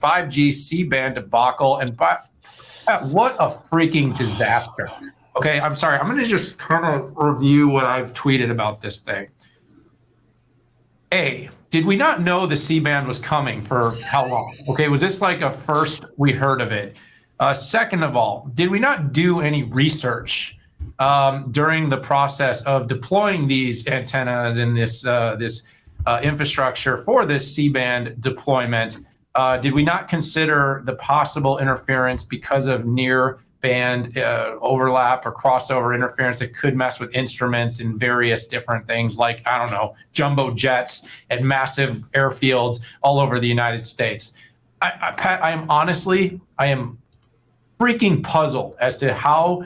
5G C-band debacle. And what a freaking disaster. Okay, I'm sorry. I'm going to just kind of review what I've tweeted about this thing. A, did we not know the C-band was coming for how long? Okay, was this like a first we heard of it? Second of all, did we not do any research during the process of deploying these antennas and this infrastructure for this C-band deployment? Did we not consider the possible interference because of near band overlap or crossover interference that could mess with instruments and various different things like, I don't know, jumbo jets and massive airfields all over the United States? Pat, I am freaking puzzled as to how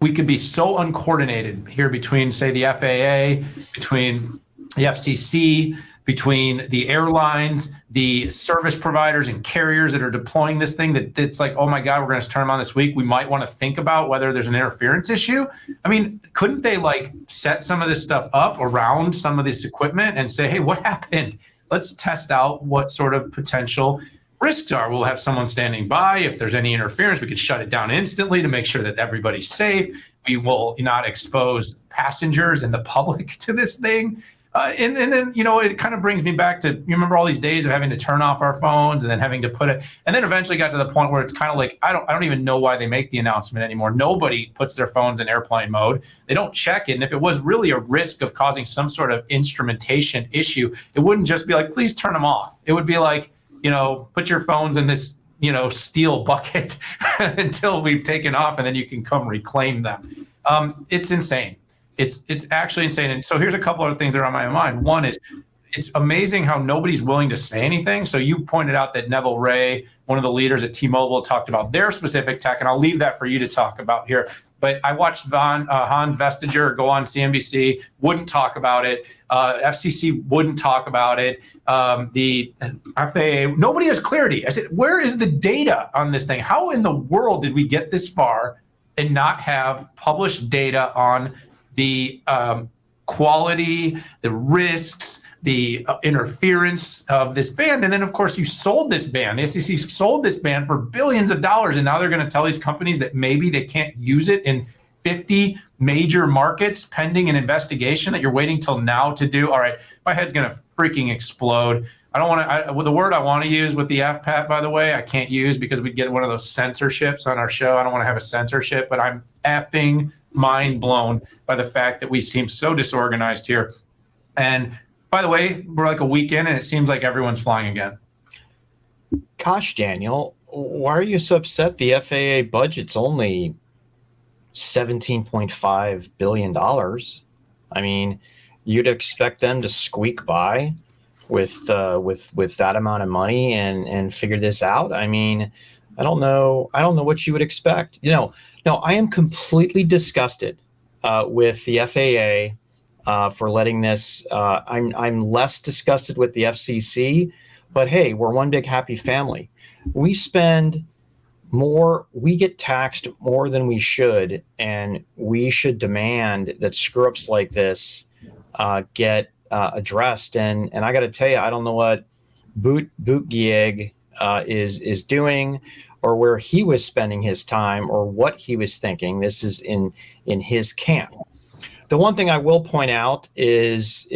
we could be so uncoordinated here between, say, the FAA, between the FCC, between the airlines, the service providers and carriers that are deploying this thing, that it's like, oh my God, we're going to turn them on this week. We might want to think about whether there's an interference issue. I mean, couldn't they like set some of this stuff up around some of this equipment and say, hey, what happened? Let's test out what sort of potential risks are. We'll have someone standing by. If there's any interference, we could shut it down instantly to make sure that everybody's safe. We will not expose passengers and the public to this thing. And then, you know, it kind of brings me back to, you remember all these days of having to turn off our phones and then having to put it, and then eventually got to the point where it's kind of like, I don't even know why they make the announcement anymore. Nobody puts their phones in airplane mode. They don't check it. And if it was really a risk of causing some sort of instrumentation issue, it wouldn't just be like, please turn them off. It would be like, you know, put your phones in this, you know, steel bucket until we've taken off, and then you can come reclaim them. It's insane. It's actually insane. And so here's a couple of things that are on my mind. One is, it's amazing how nobody's willing to say anything. So you pointed out that Neville Ray, one of the leaders at T-Mobile, talked about their specific tech, and I'll leave that for you to talk about here. But I watched Hans Vestager go on CNBC, wouldn't talk about it. FCC wouldn't talk about it. The FAA, nobody has clarity. I said, where is the data on this thing? How in the world did we get this far and not have published data on the quality, the risks, the interference of this band? And then, of course, you sold this band. The SEC sold this band for billions of dollars, and now they're going to tell these companies that maybe they can't use it in 50 major markets pending an investigation that you're waiting till now to do. All right, my head's going to freaking explode. I don't want to, the word I want to use with the FPAT, by the way, I can't use because we'd get one of those censorships on our show. I don't want to have a censorship, but I'm effing mind blown by the fact that we seem so disorganized here. And by the way, we're like a week in and it seems like everyone's flying again. Gosh, Daniel, why are you so upset? The FAA budget's only $17.5 billion. I mean, you'd expect them to squeak by with that amount of money and figure this out. I mean, I don't know what you would expect. You know, no, I am completely disgusted with the FAA for letting this. I'm less disgusted with the FCC, but hey, we're one big happy family. We spend more, we get taxed more than we should, and we should demand that screw-ups like this get addressed. And I got to tell you, I don't know what Buttigieg is doing, or where he was spending his time, or what he was thinking. This is in his camp. The one thing I will point out is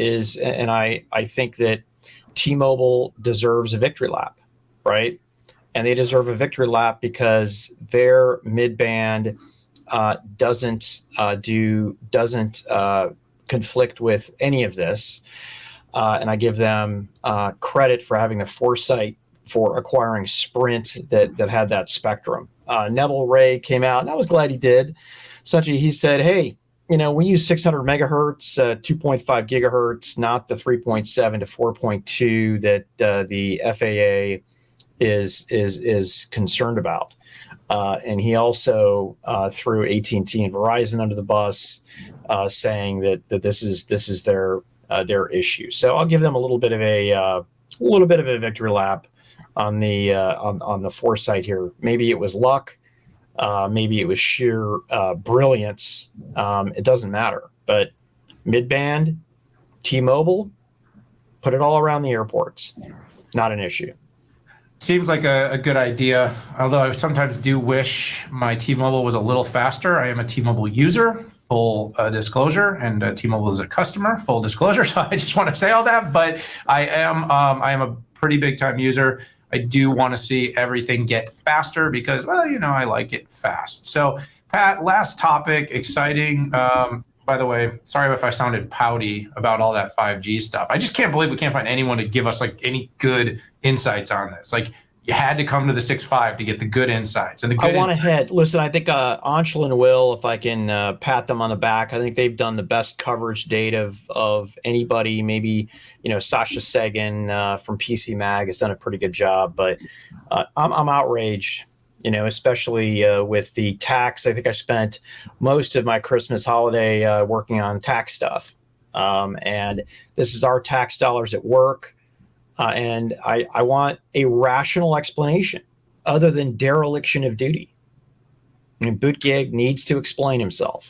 and I think that T-Mobile deserves a victory lap, right? And they deserve a victory lap because their mid-band doesn't conflict with any of this. And I give them credit for having the foresight for acquiring Sprint that had that spectrum. Neville Ray came out, and I was glad he did. Essentially, he said, hey, you know, we use 600 megahertz, 2.5 gigahertz, not the 3.7 to 4.2 that the FAA is concerned about. And he also threw AT&T and Verizon under the bus, saying that this is their issue. So I'll give them a little bit of a victory lap on the foresight here. Maybe it was luck, maybe it was sheer brilliance. It doesn't matter. But mid-band, T-Mobile, put it all around the airports. Not an issue. Seems like a good idea, although I sometimes do wish my T-Mobile was a little faster. I am a T-Mobile user, full disclosure, and T-Mobile is a customer, full disclosure. So I just want to say all that. But I am a pretty big time user. I do want to see everything get faster because, well, I like it fast. So, Pat, last topic, exciting. By the way, sorry if I sounded pouty about all that 5G stuff. I just can't believe we can't find anyone to give us like any good insights on this. Like you had to come to the 6.5 to get the good insights and the good. I want to head. Listen, I think Anshul and Will, if I can pat them on the back, I think they've done the best coverage date of anybody. Maybe Sasha Sagan from PC Mag has done a pretty good job, but I'm outraged. Especially with the tax. I think I spent most of my Christmas holiday working on tax stuff. And this is our tax dollars at work. And I want a rational explanation other than dereliction of duty. I mean, Buttigieg needs to explain himself.